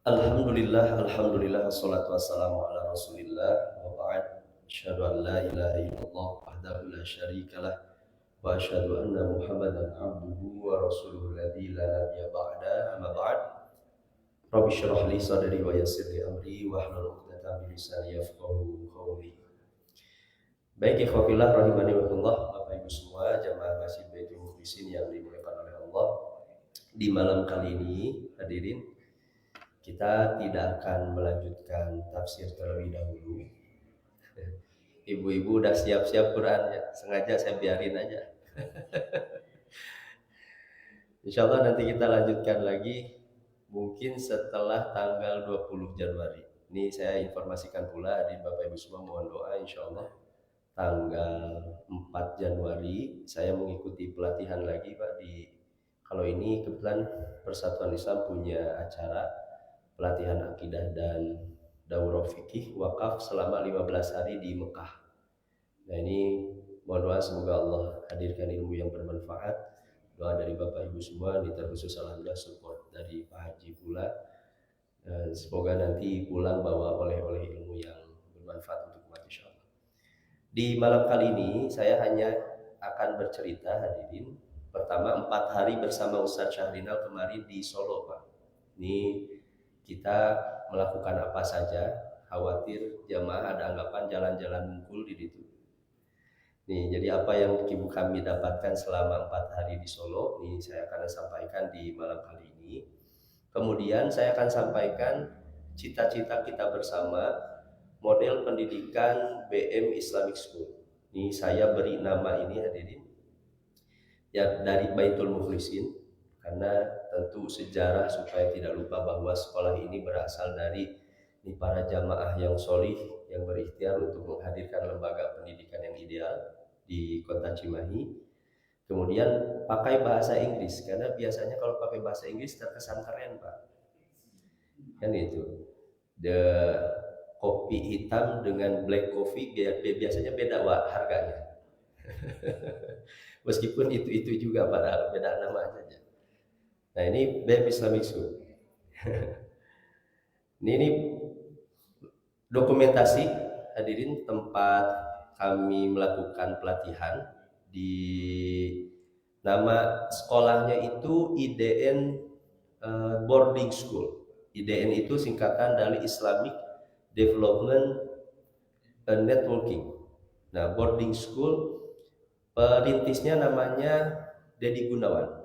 Alhamdulillah, wassalatu wassalamu ala Rasulillah wa ba'd. Asyhadu an la ilaha illallah wahdahu la syarikalah wa asyhadu anna Muhammadan abduhu wa rasuluhu alladzi la nabiyya ba'da. Amma ba'd. Rabbi shrah li sadri wa yassir li amri wahlul 'uqdatam min lisani yafqahu qawli. Baik ikhwafillah rahimani wa Allah, Bapak Ibu semua jamaah Masjid Baitul Mukhlisin yang dimuliakan oleh Allah. Di malam kali ini hadirin, kita tidak akan melanjutkan tafsir terlebih dahulu. Ibu-ibu udah siap-siap Quran ya, sengaja saya biarin aja. Insya Allah nanti kita lanjutkan lagi mungkin setelah tanggal 20 Januari. Ini saya informasikan pula di Bapak Ibu semua, mohon doa insya Allah tanggal 4 Januari saya mengikuti pelatihan lagi Pak di, kalau ini kebetulan Persatuan Islam punya acara pelatihan akidah dan daurah fikih wakaf selama 15 hari di Mekah. Nah ini mohon doa semoga Allah hadirkan ilmu yang bermanfaat. Doa dari Bapak Ibu semua, ini terkhusus alhamdulillah support dari Pak Haji pula. Dan semoga nanti pulang bawa oleh-oleh ilmu yang bermanfaat untuk umat insyaallah. Di malam kali ini saya hanya akan bercerita hadirin. Pertama 4 hari bersama Ustadz Syahrinal kemarin di Solo Pak. Ini kita melakukan apa saja, khawatir jamaah ada anggapan jalan-jalan mungkul di situ. Nih, jadi apa yang kami dapatkan selama 4 hari di Solo, ini saya akan sampaikan di malam kali ini. Kemudian saya akan sampaikan cita-cita kita bersama model pendidikan BM Islamic School. Ini saya beri nama ini hadirin ya dari Baitul Mukhlisin, karena tentu sejarah supaya tidak lupa bahwa sekolah ini berasal dari para jamaah yang solih yang berikhtiar untuk menghadirkan lembaga pendidikan yang ideal di kota Cimahi. Kemudian pakai bahasa Inggris, karena biasanya kalau pakai bahasa Inggris terkesan keren Pak, kan itu. The kopi hitam dengan black coffee biasanya beda harganya. Meskipun itu juga padahal beda nama saja. Nah ini BEM Islamic School. ini dokumentasi hadirin tempat kami melakukan pelatihan. Di nama sekolahnya itu IDN Boarding School. IDN itu singkatan dari Islamic Development and Networking. Nah, boarding school perintisnya namanya Dedi Gunawan.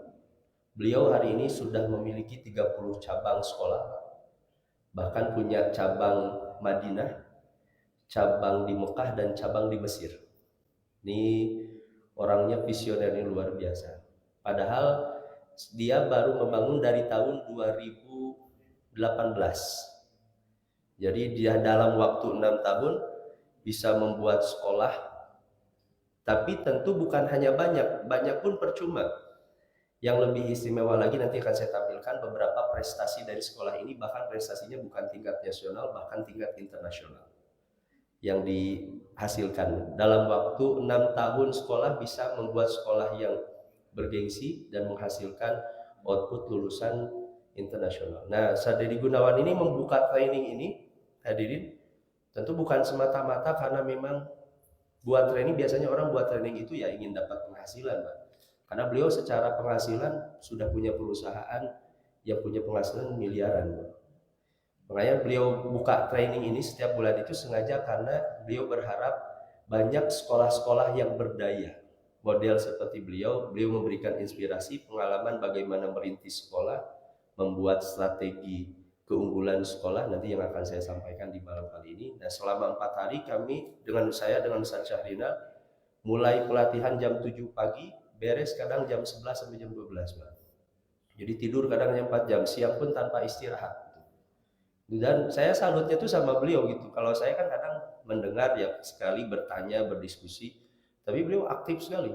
Beliau hari ini sudah memiliki 30 cabang sekolah, bahkan punya cabang Madinah, cabang di Mekah, dan cabang di Mesir. Ini orangnya visionernya luar biasa. Padahal dia baru membangun dari tahun 2018. Jadi dia dalam waktu 6 tahun bisa membuat sekolah, tapi tentu bukan hanya banyak pun percuma. Yang lebih istimewa lagi nanti akan saya tampilkan beberapa prestasi dari sekolah ini, bahkan prestasinya bukan tingkat nasional, bahkan tingkat internasional yang dihasilkan. Dalam waktu 6 tahun sekolah bisa membuat sekolah yang bergengsi dan menghasilkan output lulusan internasional. Nah, Sadedi Gunawan ini membuka training ini hadirin tentu bukan semata-mata karena memang buat training, biasanya orang buat training itu ya ingin dapat penghasilan Pak. Karena beliau secara penghasilan sudah punya perusahaan yang punya penghasilan miliaran Pak. Makanya beliau buka training ini setiap bulan itu sengaja karena beliau berharap banyak sekolah-sekolah yang berdaya. Model seperti beliau memberikan inspirasi, pengalaman bagaimana merintis sekolah, membuat strategi keunggulan sekolah nanti yang akan saya sampaikan di malam kali ini. Nah, selama 4 hari kami dengan Ustaz Syahrinal mulai pelatihan jam 7 pagi, beres kadang jam 11 sampai jam 12 Pak. Jadi tidur kadang 4 jam, siang pun tanpa istirahat. Dan saya salutnya tuh sama beliau gitu. Kalau saya kan kadang mendengar ya sekali, bertanya, berdiskusi, tapi beliau aktif sekali.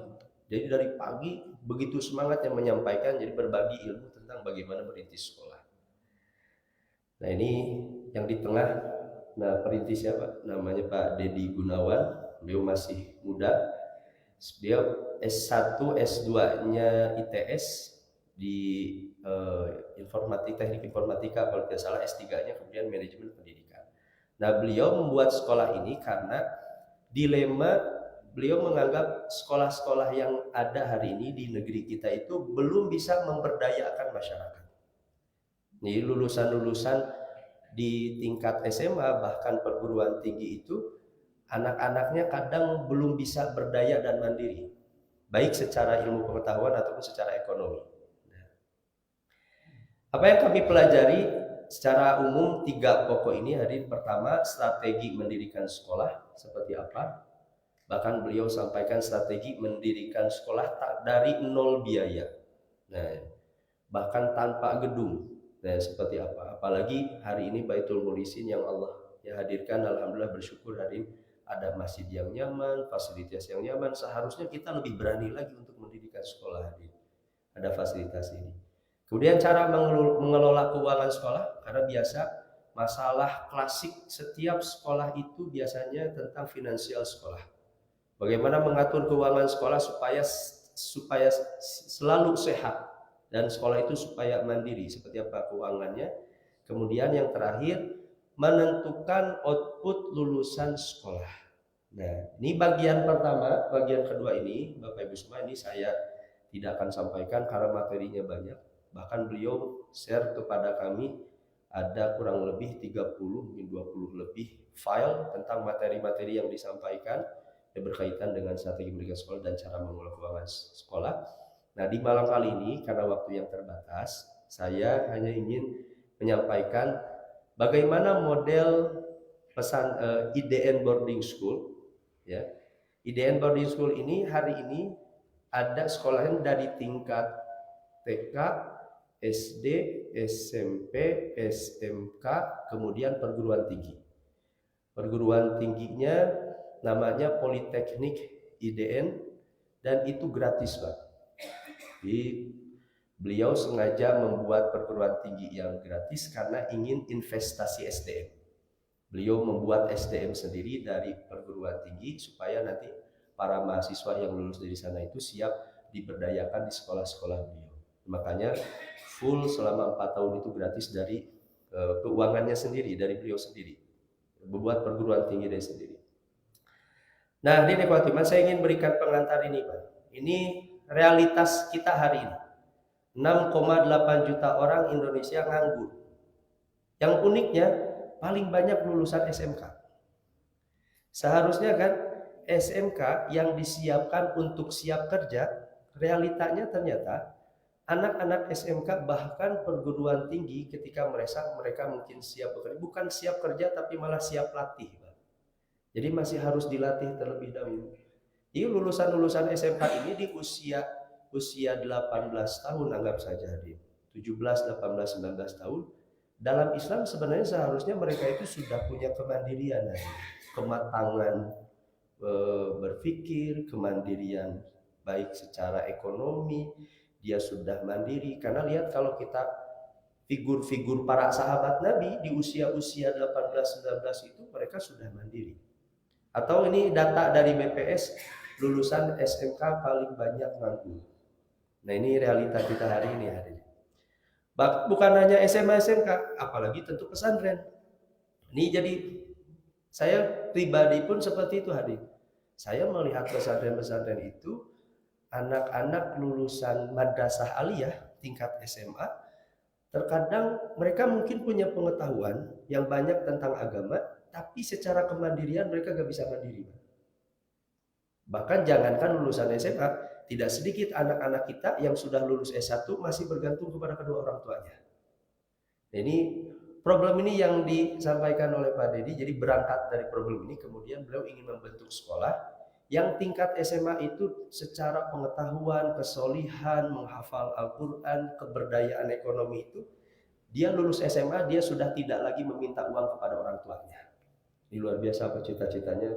Jadi dari pagi begitu semangatnya menyampaikan, jadi berbagi ilmu tentang bagaimana merintis sekolah. Nah ini yang di tengah, nah perintisnya Pak, namanya Pak Dedi Gunawan. Beliau masih muda, dia S1, S2-nya ITS di teknik informatika kalau tidak salah, S3-nya kemudian manajemen pendidikan. Nah, beliau membuat sekolah ini karena dilema, beliau menganggap sekolah-sekolah yang ada hari ini di negeri kita itu belum bisa memberdayakan masyarakat. Nih lulusan-lulusan di tingkat SMA bahkan perguruan tinggi itu anak-anaknya kadang belum bisa berdaya dan mandiri, baik secara ilmu pengetahuan ataupun secara ekonomi. Apa yang kami pelajari secara umum tiga pokok ini hari pertama, strategi mendirikan sekolah seperti apa. Bahkan beliau sampaikan strategi mendirikan sekolah tak dari nol biaya. Nah, bahkan tanpa gedung. Nah, seperti apa? Apalagi hari ini Baitul Mulisin yang Allah ya hadirkan, alhamdulillah bersyukur hari ini ada masjid yang nyaman, fasilitas yang nyaman. Seharusnya kita lebih berani lagi untuk mendirikan sekolah hari ini. Ada fasilitas ini. Kemudian cara mengelola keuangan sekolah, karena biasa masalah klasik setiap sekolah itu biasanya tentang finansial sekolah. Bagaimana mengatur keuangan sekolah supaya selalu sehat dan sekolah itu supaya mandiri, seperti apa keuangannya. Kemudian yang terakhir, menentukan output lulusan sekolah. Nah, ini bagian pertama. Bagian kedua ini Bapak Ibu semua, ini saya tidak akan sampaikan karena materinya banyak. Bahkan beliau share kepada kami ada kurang lebih 30 mungkin 20 lebih file tentang materi-materi yang disampaikan yang berkaitan dengan strategi pendidikan sekolah dan cara mengelola keuangan sekolah. Nah, di malam kali ini karena waktu yang terbatas, saya hanya ingin menyampaikan bagaimana model pesan IDN boarding school ya. IDN boarding school ini hari ini ada sekolahnya dari tingkat TK, SD, SMP, SMK, kemudian perguruan tinggi. Perguruan tingginya namanya Politeknik IDN dan itu gratis, Pak. Jadi beliau sengaja membuat perguruan tinggi yang gratis karena ingin investasi SDM. Beliau membuat SDM sendiri dari perguruan tinggi supaya nanti para mahasiswa yang lulus dari sana itu siap diberdayakan di sekolah-sekolah beliau. Makanya full selama 4 tahun itu gratis dari keuangannya sendiri, dari beliau sendiri, membuat perguruan tinggi dari sendiri. Nah, ini Pak Timan, saya ingin berikan pengantar ini, Pak. Ini realitas kita hari ini. 6,8 juta orang Indonesia nganggur. Yang uniknya paling banyak lulusan SMK. Seharusnya kan SMK yang disiapkan untuk siap kerja, realitanya ternyata anak-anak SMK bahkan perguruan tinggi ketika mereka mungkin siap bekerja, bukan siap kerja tapi malah siap latih. Jadi masih harus dilatih terlebih dahulu. Jadi lulusan-lulusan SMK ini di usia 18 tahun anggap saja, 17, 18, 19 tahun. Dalam Islam sebenarnya seharusnya mereka itu sudah punya kemandirian, kematangan berpikir, kemandirian baik secara ekonomi, dia sudah mandiri. Karena lihat kalau kita figur-figur para sahabat Nabi di usia-usia 18-19 itu mereka sudah mandiri. Atau ini data dari BPS, lulusan SMK paling banyak nganggur. Nah, ini realita kita hari ini. Bukan hanya SMA SMK, apalagi tentu pesantren. Ini jadi saya pribadi pun seperti itu hari. Saya melihat pesantren-pesantren itu anak-anak lulusan madrasah aliyah tingkat SMA, terkadang mereka mungkin punya pengetahuan yang banyak tentang agama, tapi secara kemandirian mereka gak bisa mandiri. Bahkan jangankan lulusan SMA, tidak sedikit anak-anak kita yang sudah lulus S1 masih bergantung kepada kedua orang tuanya. Ini problem ini yang disampaikan oleh Pak Dedi. Jadi berangkat dari problem ini kemudian beliau ingin membentuk sekolah yang tingkat SMA itu secara pengetahuan, kesolihan, menghafal Al-Quran, keberdayaan ekonomi itu, dia lulus SMA dia sudah tidak lagi meminta uang kepada orang tuanya. Ini luar biasa apa cita-citanya.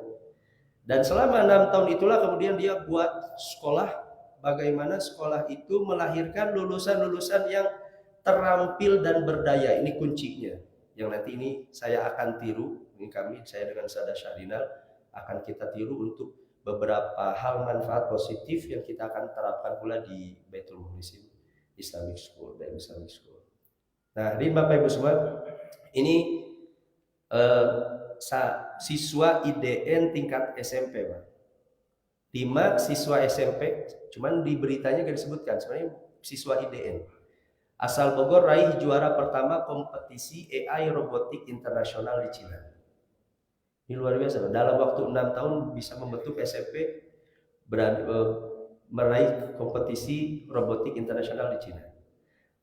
Dan selama 6 tahun itulah kemudian dia buat sekolah, bagaimana sekolah itu melahirkan lulusan-lulusan yang terampil dan berdaya. Ini kuncinya. Yang nanti ini saya akan tiru, ini saya dengan Sada Syahrinal akan kita tiru untuk beberapa hal manfaat positif yang kita akan terapkan pula di Baitul Mukhlisin. Islamic School, BM Islamic School. Nah, di Bapak Ibu semua, ini siswa IDN tingkat SMP, Pak. 5 siswa SMP, cuman di beritanya gak disebutkan, sebenarnya siswa IDN. Asal Bogor raih juara pertama kompetisi AI robotik internasional di Cina. Ini luar biasa, dalam waktu 6 tahun bisa membentuk SMP meraih kompetisi robotik internasional di Cina.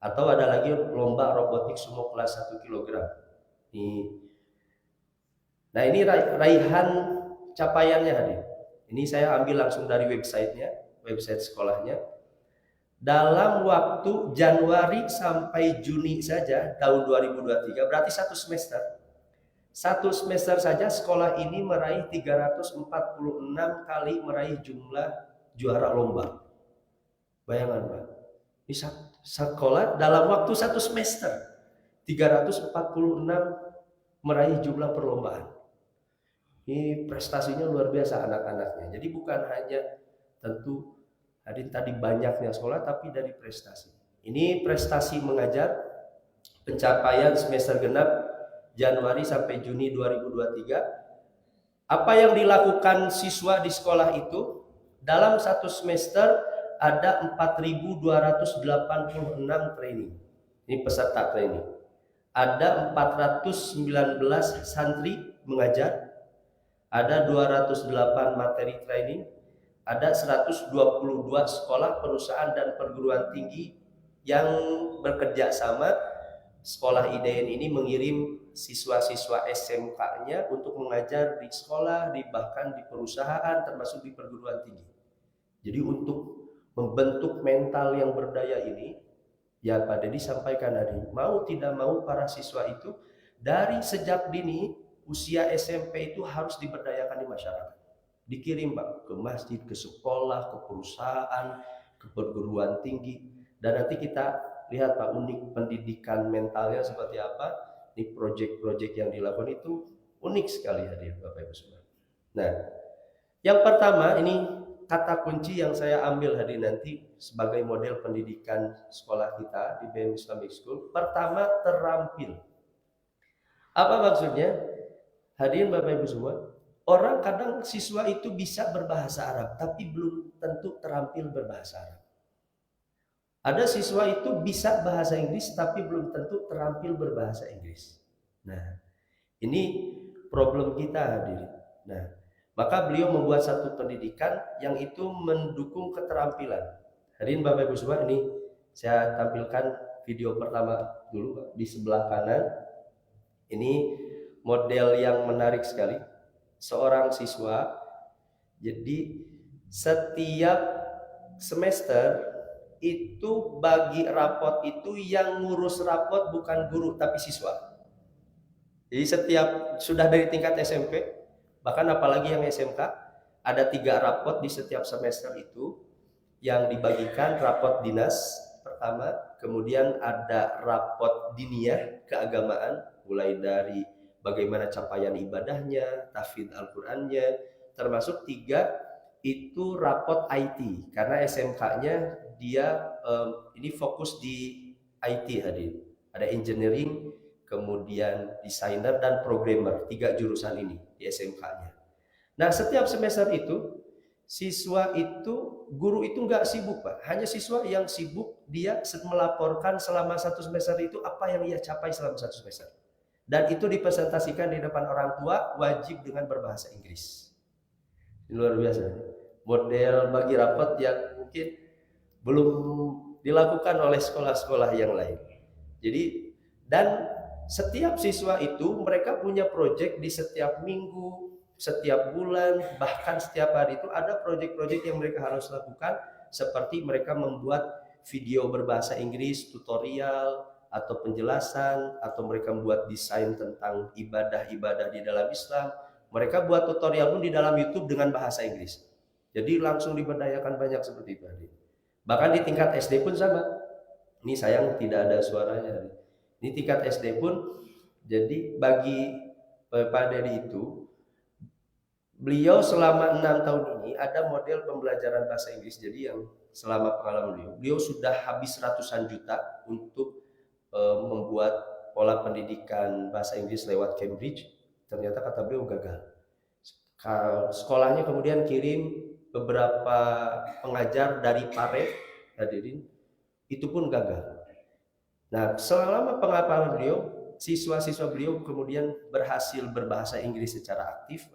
Atau ada lagi lomba robotik sumo kelas 1 kg. Nah, ini raihan capaiannya hadir. Ini saya ambil langsung dari websitenya, website sekolahnya. Dalam waktu Januari sampai Juni saja tahun 2023, berarti satu semester. Satu semester saja sekolah ini meraih 346 kali meraih jumlah juara lomba. Bayangkan, Pak. Ini sekolah dalam waktu satu semester 346 meraih jumlah perlombaan. Ini prestasinya luar biasa anak-anaknya. Jadi bukan hanya tentu tadi banyaknya sekolah, tapi dari prestasi. Ini prestasi mengajar pencapaian semester genap Januari sampai Juni 2023. Apa yang dilakukan siswa di sekolah itu? Dalam satu semester ada 4.286 training. Ini peserta training. Ada 419 santri mengajar. Ada 208 materi training, ada 122 sekolah, perusahaan, dan perguruan tinggi yang bekerja sama. Sekolah IDN ini mengirim siswa-siswa SMK-nya untuk mengajar di sekolah, bahkan di perusahaan, termasuk di perguruan tinggi. Jadi untuk membentuk mental yang berdaya ini, ya Pak Dedi sampaikan tadi, mau tidak mau para siswa itu dari sejak dini usia SMP itu harus diberdayakan di masyarakat. Dikirim, Pak, ke masjid, ke sekolah, ke perusahaan, ke perguruan tinggi. Dan nanti kita lihat, Pak, unik pendidikan mentalnya seperti apa. Ini proyek-proyek yang dilakukan itu unik sekali hadir Bapak Ibu semua. Nah, yang pertama ini kata kunci yang saya ambil hadir nanti sebagai model pendidikan sekolah kita di BM Islamic School. Pertama, terampil. Apa maksudnya? Hadirin Bapak Ibu semua, orang kadang siswa itu bisa berbahasa Arab, tapi belum tentu terampil berbahasa Arab. Ada siswa itu bisa bahasa Inggris, tapi belum tentu terampil berbahasa Inggris. Nah, ini problem kita hadirin. Nah, maka beliau membuat satu pendidikan yang itu mendukung keterampilan. Hadirin Bapak Ibu semua, ini saya tampilkan video pertama dulu di sebelah kanan. Ini model yang menarik sekali. Seorang siswa, jadi setiap semester itu bagi rapot itu yang ngurus rapot bukan guru tapi siswa. Jadi setiap sudah dari tingkat SMP, bahkan apalagi yang SMK, ada 3 rapot di setiap semester itu yang dibagikan. Rapot dinas pertama, kemudian ada rapot diniyah keagamaan, mulai dari bagaimana capaian ibadahnya, tahfidz Al-Qur'annya, termasuk 3 itu rapot IT, karena SMK-nya dia ini fokus di IT hadir. Ada engineering, kemudian desainer dan programmer, 3 jurusan ini di SMK-nya. Nah, setiap semester itu siswa itu, guru itu nggak sibuk, Pak. Hanya siswa yang sibuk, dia melaporkan selama satu semester itu apa yang ia capai selama satu semester. Dan itu dipresentasikan di depan orang tua, wajib dengan berbahasa Inggris. Luar biasa. Model bagi rapat yang mungkin belum dilakukan oleh sekolah-sekolah yang lain. Jadi, dan setiap siswa itu mereka punya proyek di setiap minggu, setiap bulan, bahkan setiap hari itu ada proyek-proyek yang mereka harus lakukan, seperti mereka membuat video berbahasa Inggris, tutorial, atau penjelasan, atau mereka membuat desain tentang ibadah-ibadah di dalam Islam. Mereka buat tutorial pun di dalam YouTube dengan bahasa Inggris. Jadi langsung diberdayakan banyak seperti itu. Bahkan di tingkat SD pun sama. Ini sayang tidak ada suaranya. Ini tingkat SD pun, jadi bagi Pak Dedi itu Beliau selama 6 tahun ini ada model pembelajaran bahasa Inggris. Jadi yang selama pengalaman beliau sudah habis ratusan juta untuk membuat pola pendidikan bahasa Inggris lewat Cambridge. Ternyata kata beliau gagal. Sekolahnya kemudian kirim beberapa pengajar dari Pare, hadirin, itu pun gagal. Nah, selama pengalaman beliau, siswa-siswa beliau kemudian berhasil berbahasa Inggris secara aktif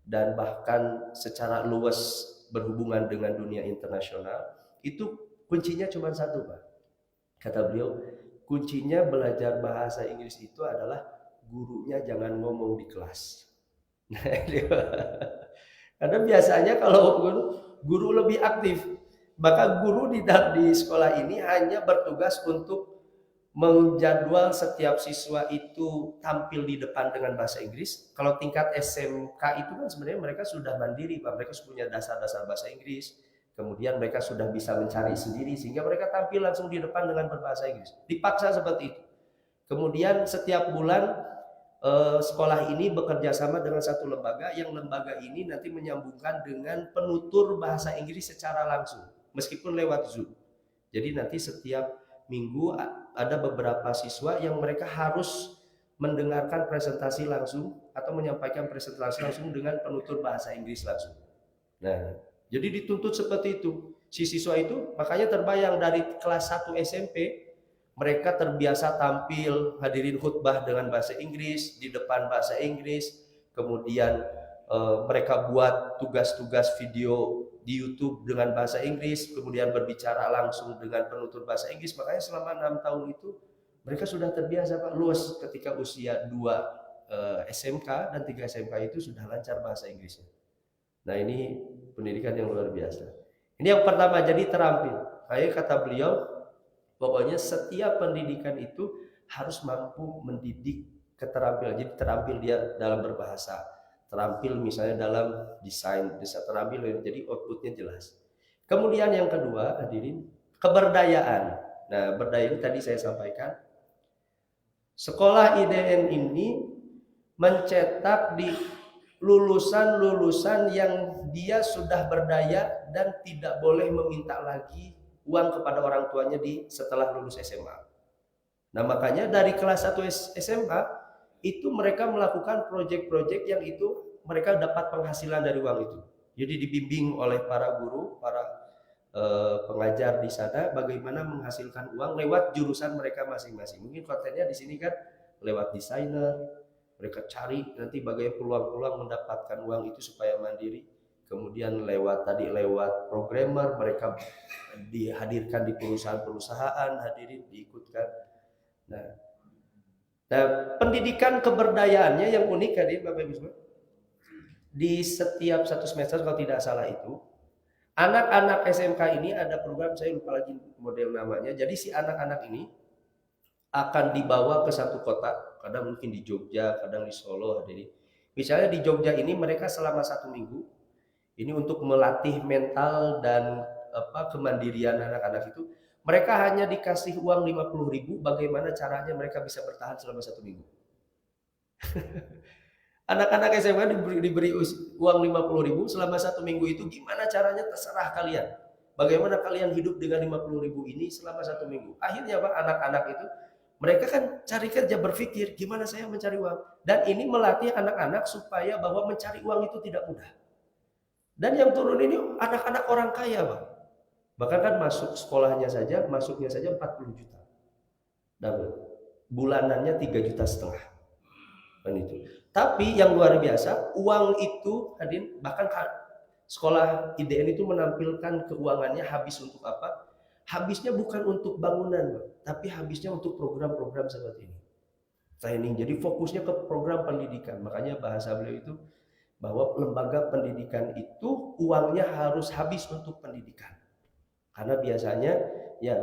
dan bahkan secara luas berhubungan dengan dunia internasional. Itu kuncinya cuma satu, Pak. Kata beliau, kuncinya belajar bahasa Inggris itu adalah gurunya jangan ngomong di kelas. Karena biasanya kalau guru lebih aktif, maka guru di sekolah ini hanya bertugas untuk menjadwal setiap siswa itu tampil di depan dengan bahasa Inggris. Kalau tingkat SMK itu kan sebenarnya mereka sudah mandiri, Pak. Mereka punya dasar-dasar bahasa Inggris. Kemudian mereka sudah bisa mencari sendiri sehingga mereka tampil langsung di depan dengan berbahasa Inggris. Dipaksa seperti itu. Kemudian setiap bulan sekolah ini bekerja sama dengan satu lembaga, yang lembaga ini nanti menyambungkan dengan penutur bahasa Inggris secara langsung meskipun lewat Zoom. Jadi nanti setiap minggu ada beberapa siswa yang mereka harus mendengarkan presentasi langsung atau menyampaikan presentasi langsung dengan penutur bahasa Inggris langsung. Nah, jadi dituntut seperti itu. Si siswa itu makanya terbayang dari kelas 1 SMP mereka terbiasa tampil hadirin khutbah dengan bahasa Inggris, di depan bahasa Inggris, kemudian mereka buat tugas-tugas video di YouTube dengan bahasa Inggris, kemudian berbicara langsung dengan penutur bahasa Inggris. Makanya selama 6 tahun itu mereka sudah terbiasa, Pak. Luas ketika usia 2 SMK dan 3 SMK itu sudah lancar bahasa Inggrisnya. Nah, ini pendidikan yang luar biasa. Ini yang pertama, jadi terampil. Kayak kata beliau, pokoknya setiap pendidikan itu harus mampu mendidik keterampilan. Jadi terampil dia dalam berbahasa, terampil misalnya dalam desain, bisa terampil, jadi outputnya jelas. Kemudian yang kedua, hadirin, keberdayaan. Nah, berdaya ini tadi saya sampaikan. Sekolah IDN ini mencetak di lulusan-lulusan yang dia sudah berdaya dan tidak boleh meminta lagi uang kepada orang tuanya setelah lulus SMA. Nah, makanya dari kelas 1 SMA itu mereka melakukan proyek-proyek yang itu mereka dapat penghasilan dari uang itu. Jadi dibimbing oleh para guru, para pengajar di sana bagaimana menghasilkan uang lewat jurusan mereka masing-masing. Mungkin kontennya di sini kan lewat desainer, mereka cari nanti bagaimana peluang-peluang mendapatkan uang itu supaya mandiri. Kemudian lewat programmer, mereka dihadirkan di perusahaan-perusahaan, hadirin diikutkan. Nah, pendidikan keberdayaannya yang unik hadirin Bapak Ibu semua. Di setiap satu semester kalau tidak salah itu, anak-anak SMK ini ada program, saya lupa lagi model namanya. Jadi si anak-anak ini akan dibawa ke satu kota, kadang mungkin di Jogja, kadang di Solo. Jadi misalnya di Jogja ini mereka selama 1 minggu ini untuk melatih mental dan kemandirian anak-anak itu. Mereka hanya dikasih uang 50.000, bagaimana caranya mereka bisa bertahan selama 1 minggu. Anak-anak SMA diberi uang 50.000 selama 1 minggu itu, gimana caranya terserah kalian. Bagaimana kalian hidup dengan 50.000 ini selama 1 minggu. Akhirnya Pak, anak-anak itu mereka kan cari kerja, berpikir gimana saya mencari uang. Dan ini melatih anak-anak supaya bahwa mencari uang itu tidak mudah. Dan yang turun ini anak-anak orang kaya, Bang. Bahkan kan masuknya saja 40 juta. Dan bulanannya 3,5 juta. Kan itu. Tapi yang luar biasa, uang itu hadirin, bahkan sekolah IDN itu menampilkan keuangannya habis untuk apa? Habisnya bukan untuk bangunan, Bang, tapi habisnya untuk program-program seperti ini. Training. Jadi fokusnya ke program pendidikan. Makanya bahasa beliau itu bahwa lembaga pendidikan itu uangnya harus habis untuk pendidikan. Karena biasanya ya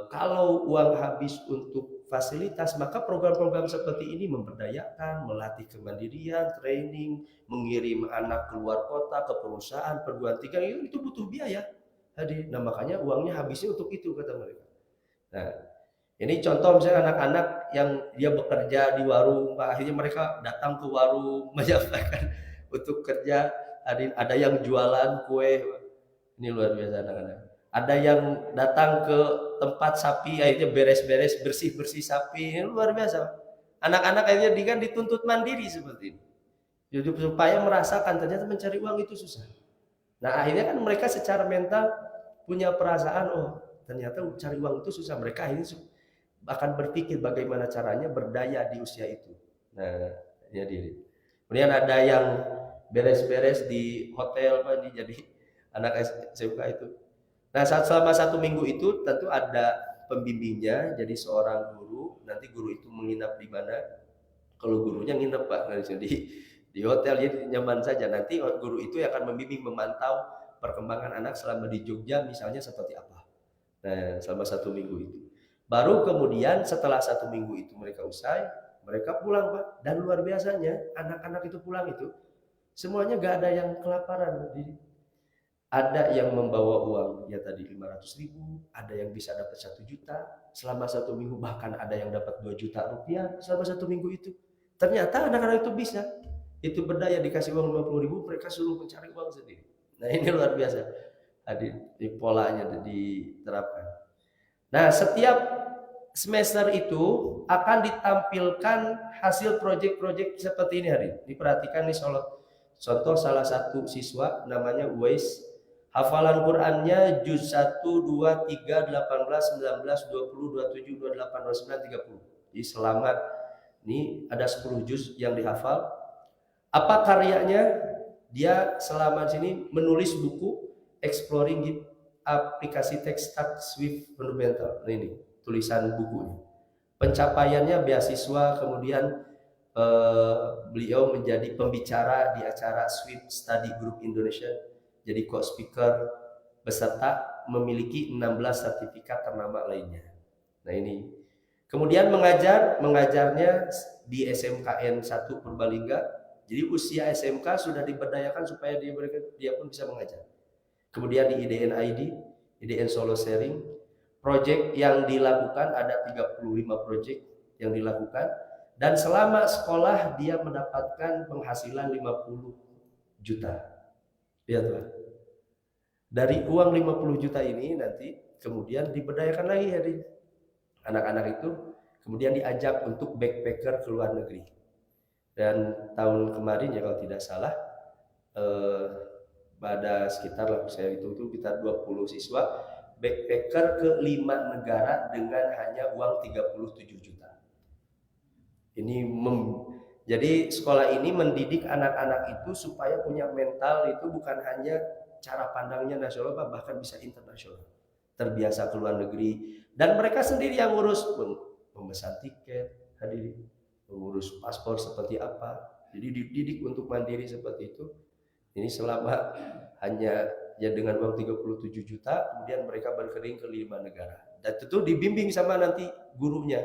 kalau uang habis untuk fasilitas, maka program-program seperti ini memberdayakan, melatih kemandirian, training, mengirim anak keluar kota ke perusahaan, perguruan tinggi itu butuh biaya. Nah, makanya uangnya habisnya untuk itu, kata mereka. Nah, ini contoh misalnya anak-anak yang dia bekerja di warung, akhirnya mereka datang ke warung menyampaikan untuk kerja. Ada yang jualan kue, ini luar biasa anak-anak. Ada yang datang ke tempat sapi, akhirnya beres-beres bersih-bersih sapi, ini luar biasa. Anak-anak akhirnya kan dituntut mandiri seperti ini. Jadi supaya merasakan ternyata mencari uang itu susah. Nah akhirnya kan mereka secara mental punya perasaan, oh ternyata cari uang itu susah. Mereka akhirnya akan berpikir bagaimana caranya berdaya di usia itu. Nah jadi kemudian ada yang beres-beres di hotel Pak, jadi anak SMK itu. Nah selama 1 minggu itu tentu ada pembimbingnya, jadi seorang guru. Nanti guru itu menginap di mana? Kalau gurunya nginep Pak, jadi di hotel jadi nyaman saja. Nanti guru itu akan membimbing, memantau perkembangan anak selama di Jogja misalnya seperti apa. Nah selama 1 minggu itu. Baru kemudian setelah 1 minggu itu mereka usai, mereka pulang Pak. Dan luar biasanya anak-anak itu pulang itu semuanya gak ada yang kelaparan. Jadi ada yang membawa uang ya tadi 500.000, ada yang bisa dapat 1 juta selama 1 minggu, bahkan ada yang dapat 2 juta rupiah selama 1 minggu itu. Ternyata anak-anak itu bisa, itu berdaya, dikasih uang 50.000 mereka suruh mencari uang sendiri. Nah ini luar biasa, di polanya diterapkan. Nah setiap semester itu akan ditampilkan hasil proyek-proyek seperti ini hari. Diperhatikan nih contoh salah satu siswa namanya Uwais. Hafalan Qur'annya juz 1, 2, 3, 18, 19, 20, 27, 28, 29, 30. Jadi selama ini ada 10 juz yang dihafal. Apa karyanya? Dia selama sini menulis buku Exploring aplikasi text Swift Fundamental. Ini tulisan bukunya. Pencapaiannya beasiswa, kemudian beliau menjadi pembicara di acara Swift Study Group Indonesia, jadi co-speaker, beserta memiliki 16 sertifikat ternama lainnya. Nah ini. Kemudian mengajarnya di SMKN 1 Purbalingga. Jadi usia SMK sudah diberdayakan supaya dia pun bisa mengajar. Kemudian di IDN Solo Sharing, proyek yang dilakukan ada 35 proyek yang dilakukan, dan selama sekolah dia mendapatkan penghasilan 50 juta. Lihat Pak. Dari uang 50 juta ini nanti kemudian diberdayakan lagi ya anak-anak itu, kemudian diajak untuk backpacker ke luar negeri. Dan tahun kemarin ya kalau tidak salah pada sekitar saya itu sekitar 20 siswa backpacker ke 5 negara dengan hanya uang 37 juta. Ini jadi sekolah ini mendidik anak-anak itu supaya punya mental itu bukan hanya cara pandangnya nasional, bahkan bisa internasional. Terbiasa ke luar negeri, dan mereka sendiri yang ngurus memesan tiket, mengurus paspor seperti apa. Jadi dididik untuk mandiri seperti itu. Ini selama hanya ya dengan uang 37 juta, kemudian mereka berkeliling ke 5 negara. Dan tentu dibimbing sama nanti gurunya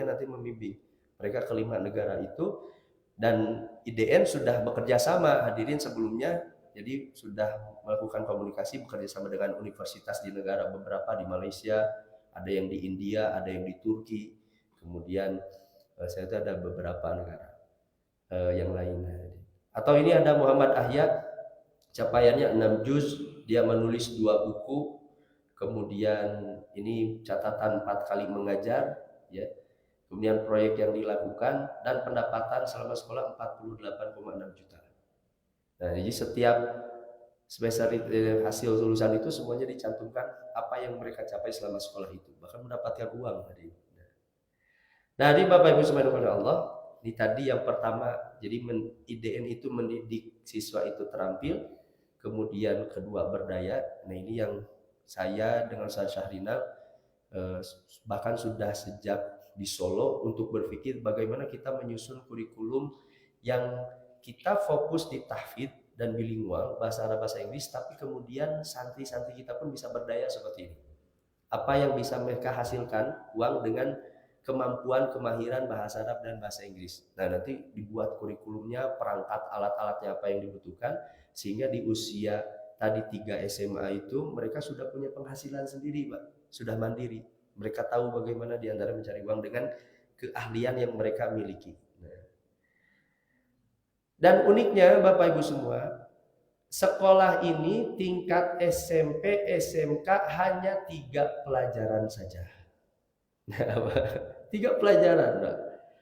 nanti membimbing mereka ke 5 negara itu. Dan IDN sudah bekerja sama hadirin sebelumnya, jadi sudah melakukan komunikasi bekerja sama dengan universitas di negara beberapa, di Malaysia, ada yang di India, ada yang di Turki, kemudian saya tahu ada beberapa negara yang lainnya. Atau ini ada Muhammad Ahya, capaiannya 6 juz, dia menulis 2 buku, kemudian ini catatan 4 kali mengajar, ya. Kemudian proyek yang dilakukan dan pendapatan selama sekolah 48,6 juta. Nah, jadi setiap semester hasil lulusan itu semuanya dicantumkan apa yang mereka capai selama sekolah itu, bahkan mendapatkan uang tadi. Nah, ini Bapak Ibu subhanahu Allah, ini tadi yang pertama, jadi IDN itu mendidik siswa itu terampil, kemudian kedua berdaya. Nah, ini yang saya dengan Ustaz Syahrinal bahkan sudah sejak di Solo untuk berpikir bagaimana kita menyusun kurikulum yang kita fokus di tahfidz dan bilingual bahasa Arab bahasa Inggris, tapi kemudian santri-santri kita pun bisa berdaya seperti ini. Apa yang bisa mereka hasilkan uang dengan kemampuan kemahiran bahasa Arab dan bahasa Inggris. Nah, nanti dibuat kurikulumnya, perangkat alat-alatnya apa yang dibutuhkan, sehingga di usia tadi 3 SMA itu mereka sudah punya penghasilan sendiri Pak, sudah mandiri. Mereka tahu bagaimana diantara mencari uang dengan keahlian yang mereka miliki. Dan uniknya Bapak Ibu semua, sekolah ini tingkat SMP, SMK hanya 3 pelajaran saja. 3 pelajaran. Nah.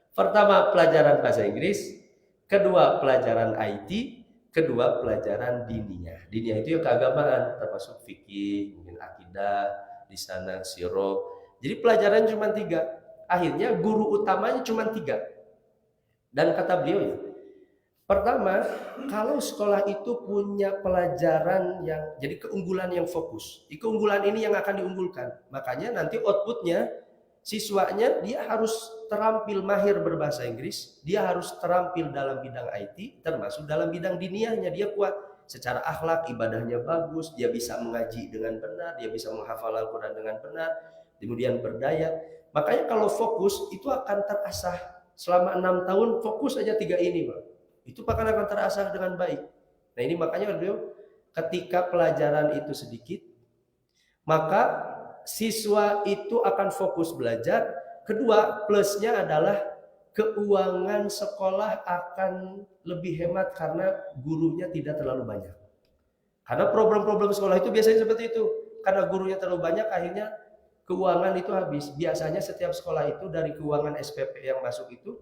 Pertama pelajaran bahasa Inggris, kedua pelajaran IT, kedua pelajaran diniyah. Diniyah itu ya keagamaan, termasuk fikih, mungkin akidah, di sana sirah. Jadi pelajaran cuma 3. Akhirnya guru utamanya cuma 3. Dan kata beliau ya, pertama, kalau sekolah itu punya pelajaran yang jadi keunggulan yang fokus, keunggulan ini yang akan diunggulkan. Makanya nanti outputnya siswanya dia harus terampil mahir berbahasa Inggris, dia harus terampil dalam bidang IT, termasuk dalam bidang diniyahnya dia kuat. Secara akhlak ibadahnya bagus, dia bisa mengaji dengan benar, dia bisa menghafal Al-Quran dengan benar, kemudian berdaya. Makanya kalau fokus itu akan terasah selama 6 tahun, fokus aja 3 ini, Pak. Itu akan terasah dengan baik. Nah ini makanya beliau ketika pelajaran itu sedikit, maka siswa itu akan fokus belajar. Kedua, plusnya adalah keuangan sekolah akan lebih hemat karena gurunya tidak terlalu banyak. Karena problem-problem sekolah itu biasanya seperti itu. Karena gurunya terlalu banyak, akhirnya keuangan itu habis. Biasanya setiap sekolah itu dari keuangan SPP yang masuk itu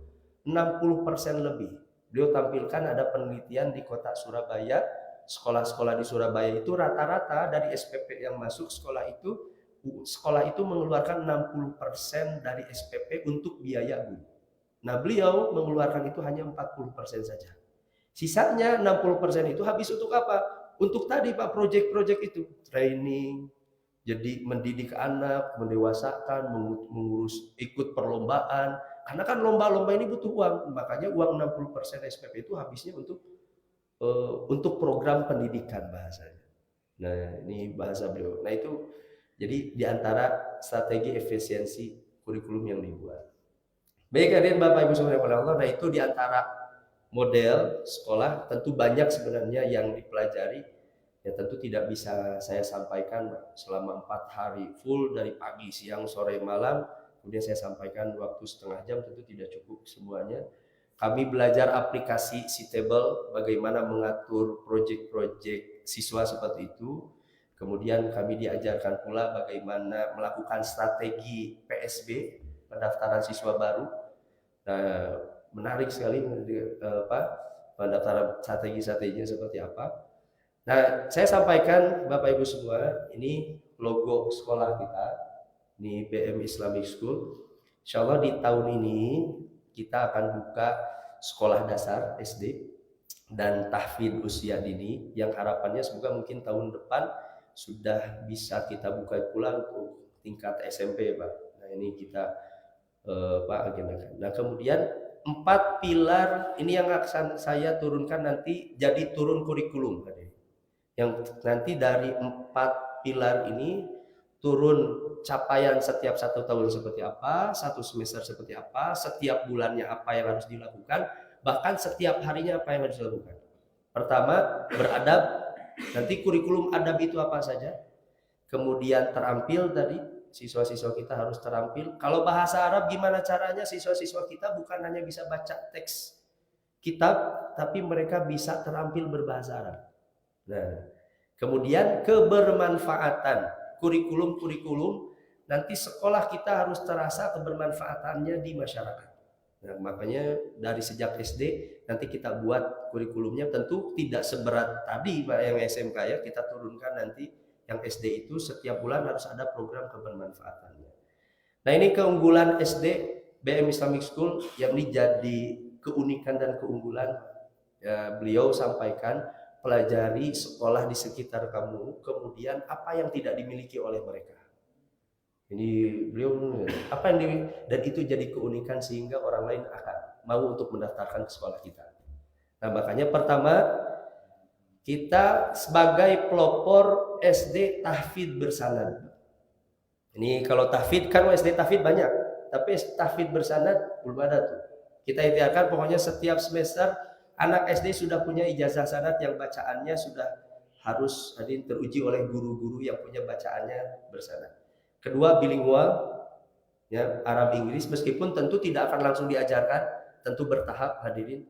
60% lebih. Beliau tampilkan ada penelitian di kota Surabaya, sekolah-sekolah di Surabaya itu rata-rata dari SPP yang masuk sekolah itu mengeluarkan 60% dari SPP untuk biaya guru. Nah, beliau mengeluarkan itu hanya 40% saja. Sisanya 60% itu habis untuk apa? Untuk tadi Pak, proyek-proyek itu, training, jadi mendidik anak, mendewasakan, mengurus ikut perlombaan. Karena kan lomba-lomba ini butuh uang, makanya uang 60% SPP itu habisnya untuk program pendidikan bahasanya. Nah, ini bahasa beliau. Nah, itu jadi diantara strategi efisiensi kurikulum yang dibuat. Baik, hadirin Bapak Ibu sekalian Allah, nah itu diantara model sekolah, tentu banyak sebenarnya yang dipelajari. Ya tentu tidak bisa saya sampaikan selama 4 hari full dari pagi, siang, sore, malam. Kemudian saya sampaikan waktu setengah jam, tentu tidak cukup semuanya. Kami belajar aplikasi Citable, bagaimana mengatur proyek-proyek siswa seperti itu. Kemudian kami diajarkan pula bagaimana melakukan strategi PSB, pendaftaran siswa baru. Nah, menarik sekali pendaftaran strategi-strateginya seperti apa. Nah, saya sampaikan Bapak Ibu semua, ini logo sekolah kita, ini BM Islamic School. Insya Allah di tahun ini kita akan buka sekolah dasar SD dan tahfidz usia dini, yang harapannya semoga mungkin tahun depan sudah bisa kita buka pula untuk tingkat SMP, Pak. Nah, ini kita Pak agendakan. Nah, kemudian 4 pilar ini yang akan saya turunkan nanti jadi turun kurikulum. Yang nanti dari 4 pilar ini turun capaian setiap 1 tahun seperti apa, 1 semester seperti apa, setiap bulannya apa yang harus dilakukan, bahkan setiap harinya apa yang harus dilakukan. Pertama, beradab. Nanti kurikulum adab itu apa saja. Kemudian terampil tadi, siswa-siswa kita harus terampil. Kalau bahasa Arab gimana caranya siswa-siswa kita bukan hanya bisa baca teks kitab, tapi mereka bisa terampil berbahasa Arab. Nah, kemudian kebermanfaatan kurikulum nanti sekolah kita harus terasa kebermanfaatannya di masyarakat. Nah, makanya dari sejak SD nanti kita buat kurikulumnya, tentu tidak seberat tadi Pak yang SMK ya, kita turunkan nanti yang SD itu setiap bulan harus ada program kebermanfaatannya. Nah, ini keunggulan SD BM Islamic School yang ini jadi keunikan dan keunggulan. Ya, beliau sampaikan pelajari sekolah di sekitar kamu, kemudian apa yang tidak dimiliki oleh mereka. Ini beliau apa yang dan itu jadi keunikan sehingga orang lain akan mau untuk mendaftarkan ke sekolah kita. Nah, makanya pertama kita sebagai pelopor SD tahfidz bersanad. Ini kalau tahfidz kan SD tahfidz banyak, tapi tahfidz bersanad belum ada tuh. Kita ikhtiarkan pokoknya setiap semester anak SD sudah punya ijazah sanad yang bacaannya sudah harus teruji oleh guru-guru yang punya bacaannya bersanad. Kedua, bilingual, ya, Arab Inggris, meskipun tentu tidak akan langsung diajarkan, tentu bertahap hadirin.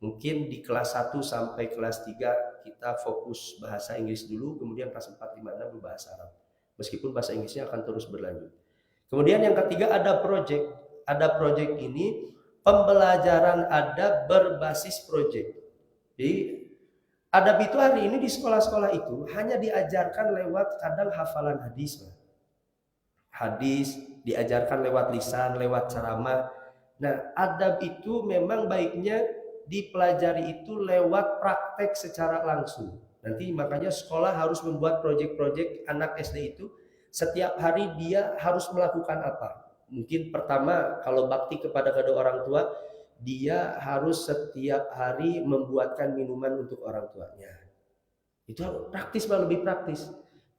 Mungkin di kelas 1 sampai kelas 3 kita fokus bahasa Inggris dulu, kemudian kelas 4, 5, 6 berbahasa Arab. Meskipun bahasa Inggrisnya akan terus berlanjut. Kemudian yang ketiga ada project. Ada project ini pembelajaran adab berbasis project. Jadi adab itu hari ini di sekolah-sekolah itu hanya diajarkan lewat kadang hafalan hadis. Hadis diajarkan lewat lisan, lewat ceramah. Nah, adab itu memang baiknya dipelajari itu lewat praktek secara langsung. Nanti makanya sekolah harus membuat proyek-proyek anak SD itu setiap hari dia harus melakukan apa. Mungkin pertama kalau bakti kepada kedua orang tua, dia harus setiap hari membuatkan minuman untuk orang tuanya. Itu praktis, lebih praktis.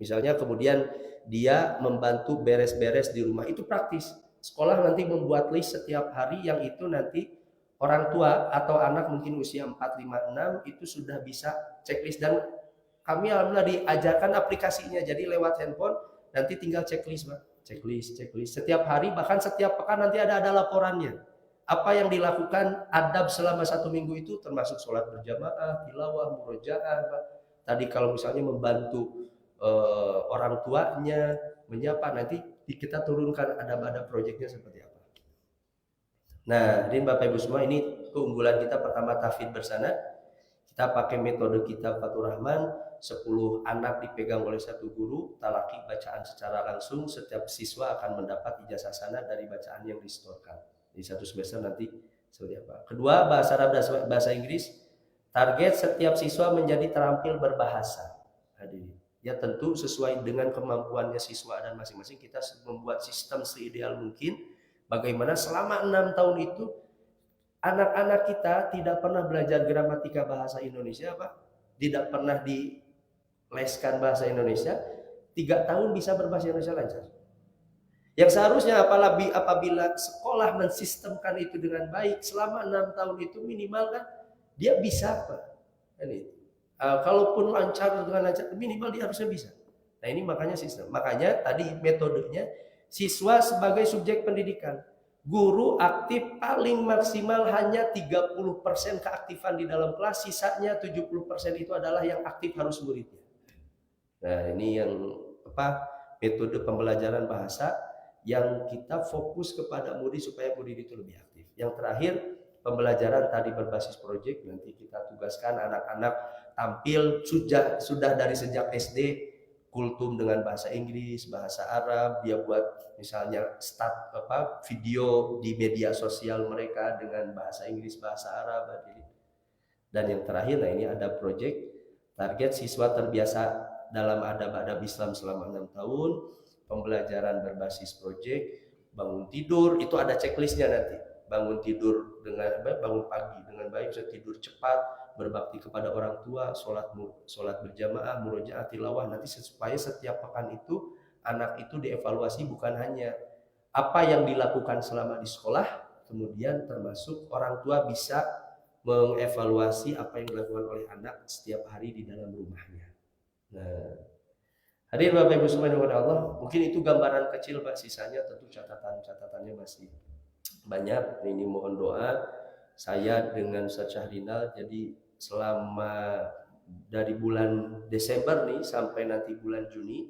Misalnya kemudian dia membantu beres-beres di rumah, itu praktis. Sekolah nanti membuat list setiap hari yang itu nanti orang tua atau anak mungkin usia 4, 5, 6 itu sudah bisa checklist, dan kami alhamdulillah diajarkan aplikasinya. Jadi lewat handphone nanti tinggal checklist, Pak. Checklist setiap hari, bahkan setiap pekan nanti ada laporannya. Apa yang dilakukan adab selama 1 minggu itu, termasuk sholat berjamaah, tilawah, murojaah, Pak. Tadi kalau misalnya membantu orang tuanya menyapa, nanti kita turunkan adab-adab proyeknya seperti apa. Nah, ini Bapak Ibu semua, ini keunggulan kita pertama tahfidz bersanad. Kita pakai metode kitab Fathur Rahman, 10 anak dipegang oleh 1 guru, talaki bacaan secara langsung, setiap siswa akan mendapat ijazah sanad dari bacaan yang disetorkan. Di 1 semester nanti seperti apa. Kedua, bahasa Arab dan bahasa Inggris, target setiap siswa menjadi terampil berbahasa. Hadirin. Ya tentu sesuai dengan kemampuannya siswa dan masing-masing kita membuat sistem seideal mungkin. Bagaimana selama 6 tahun itu anak-anak kita tidak pernah belajar gramatika bahasa Indonesia, Pak. Tidak pernah dileskan bahasa Indonesia. 3 tahun bisa berbahasa Indonesia lancar. Yang seharusnya apabila sekolah mensistemkan itu dengan baik, selama 6 tahun itu minimal kan dia bisa, Pak. Ini. Kalaupun lancar dengan lancar, minimal dia harusnya bisa. Nah ini makanya sistem. Makanya tadi metodenya, siswa sebagai subjek pendidikan. Guru aktif paling maksimal hanya 30% keaktifan di dalam kelas, sisanya 70% itu adalah yang aktif harus muridnya. Nah ini yang metode pembelajaran bahasa yang kita fokus kepada murid supaya murid itu lebih aktif. Yang terakhir, pembelajaran tadi berbasis proyek, nanti kita tugaskan anak-anak tampil sudah dari sejak SD kultum dengan bahasa Inggris, bahasa Arab, dia buat misalnya video di media sosial mereka dengan bahasa Inggris, bahasa Arab. Dan yang terakhir, nah ini ada proyek target siswa terbiasa dalam adab-adab Islam selama 6 tahun, pembelajaran berbasis proyek, bangun tidur, itu ada checklistnya nanti. Bangun tidur dengan bangun pagi dengan baik, bisa tidur cepat, berbakti kepada orang tua, sholat berjamaah, murojaah, tilawah. Nanti supaya setiap pekan itu anak itu dievaluasi bukan hanya apa yang dilakukan selama di sekolah, kemudian termasuk orang tua bisa mengevaluasi apa yang dilakukan oleh anak setiap hari di dalam rumahnya. Nah, hadirin Bapak Ibu semua yang dimuliakan Allah, mungkin itu gambaran kecil, Pak. Sisanya tentu catatannya masih banyak. Ini mohon doa saya dengan Ustaz Syahrinal. Jadi selama dari bulan Desember nih sampai nanti bulan Juni,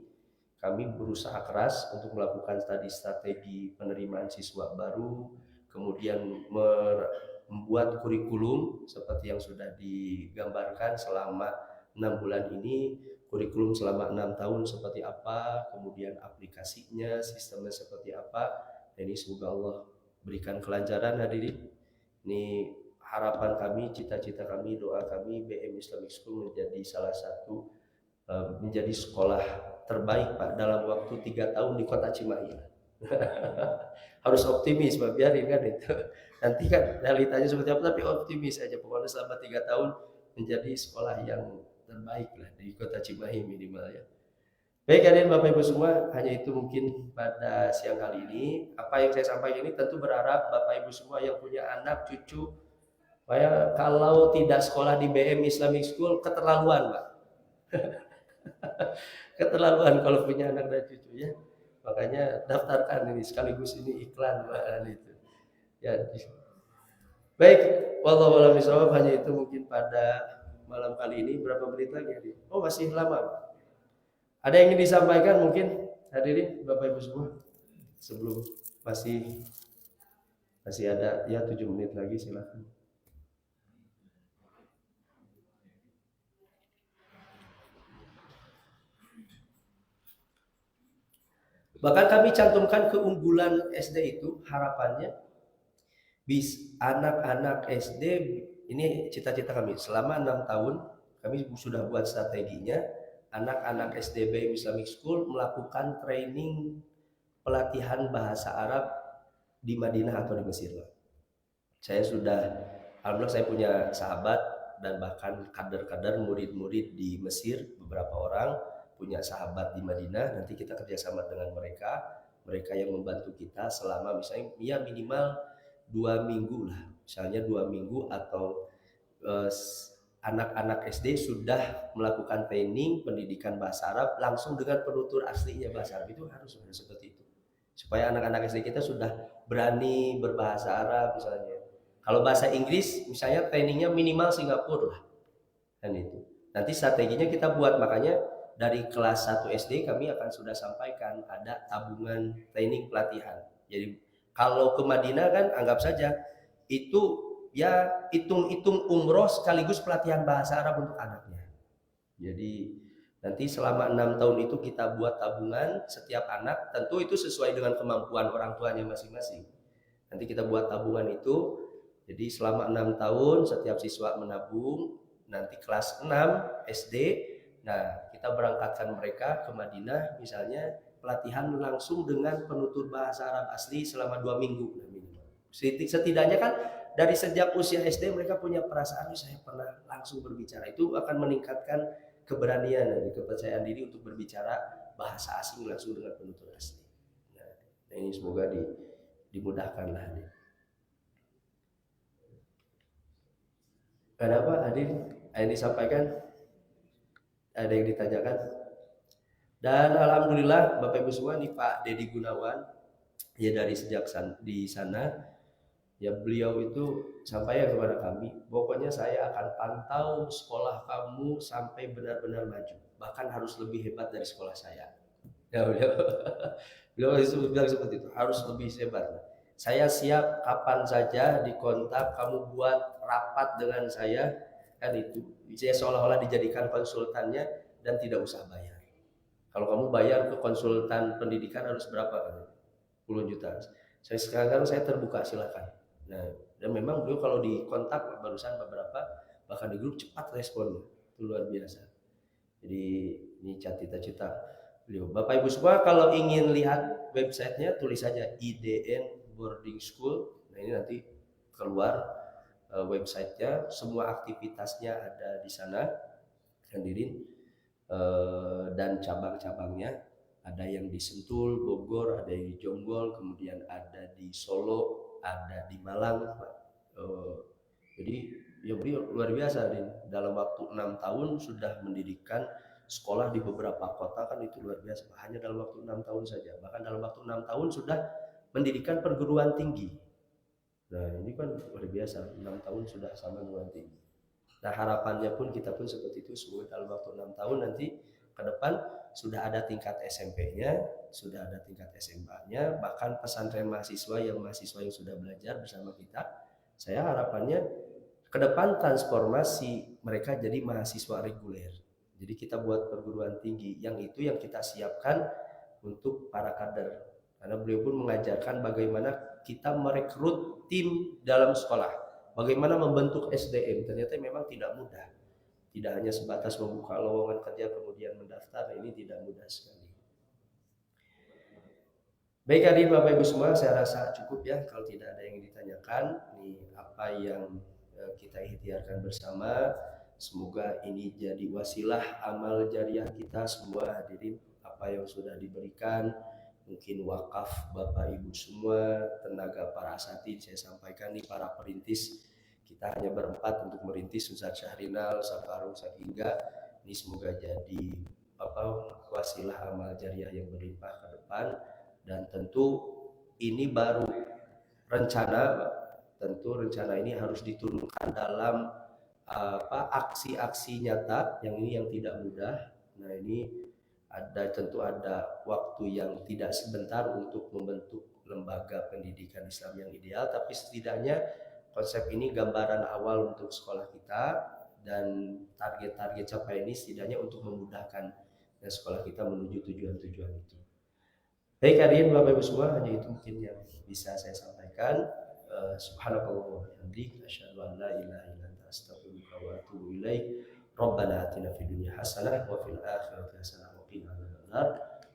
kami berusaha keras untuk melakukan strategi penerimaan siswa baru, kemudian membuat kurikulum seperti yang sudah digambarkan selama 6 bulan ini, kurikulum selama 6 tahun seperti apa, kemudian aplikasinya, sistemnya seperti apa. Jadi semoga Allah berikan kelancaran hadirin. Ini harapan kami, cita-cita kami, doa kami, BM Islamic School menjadi salah satu menjadi sekolah terbaik, Pak, dalam waktu 3 tahun di kota Cimahi. Harus optimis, Pak, biarin kan itu. Nanti kan realitanya seperti apa, tapi optimis aja. Pokoknya selama 3 tahun menjadi sekolah yang terbaik lah di kota Cimahi minimal ya. Baik hadirin Bapak Ibu semua, hanya itu mungkin pada siang kali ini. Apa yang saya sampaikan ini tentu berharap Bapak Ibu semua yang punya anak, cucu, kalau tidak sekolah di BM Islamic School keterlaluan, Pak. Keterlaluan kalau punya anak dan cucu ya. Makanya daftarkan ini, sekaligus ini iklan, Pak, itu. Ya. Baik, wallahu a'lam bishawab. Hanya itu mungkin pada malam kali ini. Berapa menit lagi? Oh, masih lama. Ada yang ingin disampaikan mungkin hadirin Bapak Ibu semua sebelum masih masih ada ya 7 menit lagi, silakan. Bahkan kami cantumkan keunggulan SD itu harapannya anak-anak SD ini cita-cita kami selama 6 tahun kami sudah buat strateginya anak-anak SDB Islamic School melakukan training pelatihan bahasa Arab di Madinah atau di Mesir. Saya sudah, alhamdulillah saya punya sahabat dan bahkan kader-kader murid-murid di Mesir beberapa orang punya sahabat di Madinah. Nanti kita kerjasama dengan mereka yang membantu kita selama misalnya ya minimal 2 minggu lah, misalnya 2 minggu atau anak-anak SD sudah melakukan training pendidikan bahasa Arab langsung dengan penutur aslinya bahasa Arab. Itu harus seperti itu supaya anak-anak SD kita sudah berani berbahasa Arab misalnya. Kalau bahasa Inggris misalnya trainingnya minimal Singapura lah kan itu. Nanti strateginya kita buat, makanya dari kelas 1 SD kami akan sudah sampaikan ada tabungan training pelatihan. Jadi kalau ke Madinah kan anggap saja itu ya hitung-hitung umroh sekaligus pelatihan bahasa Arab untuk anaknya. Jadi nanti selama 6 tahun itu kita buat tabungan setiap anak, tentu itu sesuai dengan kemampuan orang tuanya masing-masing. Nanti kita buat tabungan itu, jadi selama 6 tahun setiap siswa menabung, nanti kelas 6 SD, nah kita berangkatkan mereka ke Madinah misalnya pelatihan langsung dengan penutur bahasa Arab asli selama 2 minggu. Setidaknya kan dari sejak usia SD mereka punya perasaan saya pernah langsung berbicara, itu akan meningkatkan keberanian dan kepercayaan diri untuk berbicara bahasa asing langsung dengan penutur asli. Nah ini semoga dimudahkanlah. Kenapa hadir? Yang disampaikan ada yang ditanyakan. Dan alhamdulillah Bapak Ibu semua, nih Pak Dedi Gunawan ya dari sejak di sana ya beliau itu sampaikan kepada kami, pokoknya saya akan pantau sekolah kamu sampai benar-benar maju, bahkan harus lebih hebat dari sekolah saya. Ya beliau bilang seperti itu, harus lebih hebat. Saya siap kapan saja dikontak, kamu buat rapat dengan saya kan itu. Saya seolah-olah dijadikan konsultannya dan tidak usah bayar. Kalau kamu bayar ke konsultan pendidikan harus berapa kan? 10 juta. Sekarang saya terbuka, silakan. Nah, dan memang beliau kalau dikontak barusan beberapa bahkan di grup cepat responnya, itu luar biasa. Jadi ini cita-cita beliau. Bapak Ibu semua kalau ingin lihat websitenya tulis saja IDN Boarding School. Nah ini nanti keluar websitenya, semua aktivitasnya ada di sana hadirin, dan cabang-cabangnya ada yang di Sentul, Bogor, ada yang di Jonggol, kemudian ada di Solo, ada di Malang. Jadi ya beliau luar biasa, dalam waktu 6 tahun sudah mendirikan sekolah di beberapa kota, kan itu luar biasa. Hanya dalam waktu 6 tahun saja, bahkan dalam waktu 6 tahun sudah mendirikan perguruan tinggi. Nah ini kan luar biasa, 6 tahun sudah sama perguruan tinggi. Nah harapannya pun kita pun seperti itu, semoga dalam waktu 6 tahun nanti ke depan sudah ada tingkat SMP-nya, sudah ada tingkat SMA-nya, bahkan pesantren mahasiswa yang sudah belajar bersama kita. Saya harapannya ke depan transformasi mereka jadi mahasiswa reguler. Jadi kita buat perguruan tinggi yang itu yang kita siapkan untuk para kader. Karena beliau pun mengajarkan bagaimana kita merekrut tim dalam sekolah, bagaimana membentuk SDM. Ternyata memang tidak mudah. Tidak hanya sebatas membuka lowongan kerja kemudian mendaftar, ini tidak mudah sekali. Baik hadirin Bapak Ibu semua, saya rasa cukup ya kalau tidak ada yang ditanyakan. Ini apa yang kita ikhtiarkan bersama. Semoga ini jadi wasilah amal jariah kita semua hadirin. Apa yang sudah diberikan, mungkin wakaf Bapak Ibu semua, tenaga para asatidz, saya sampaikan nih para perintis, kita hanya berempat untuk merintis, Ustaz Syahrinal, Ustaz Farung, Ustaz Hingga. Ini semoga jadi wasilah amal jariah yang berlimpah ke depan. Dan tentu ini baru rencana, tentu rencana ini harus diturunkan dalam aksi-aksi nyata yang ini yang tidak mudah. Nah ini tentu ada waktu yang tidak sebentar untuk membentuk lembaga pendidikan Islam yang ideal, tapi setidaknya konsep ini gambaran awal untuk sekolah kita, dan target-target capai ini setidaknya untuk memudahkan sekolah kita menuju tujuan-tujuan itu. Baik hadirin Bapak Ibu semua, hanya itu mungkin yang bisa saya sampaikan. Subhanakallahumma wa bihamdik, asyhadu an la ilaha illa anta, astaghfiruka wa atubu ilaik. Rabbana atina fid dunya hasanah wa fil akhirati hasanah wa qina adzabannar.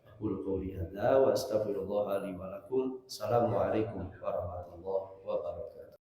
Aqulu qawli hadza wa astaghfirullah li wa lakum. Assalamualaikum warahmatullahi wabarakatuh.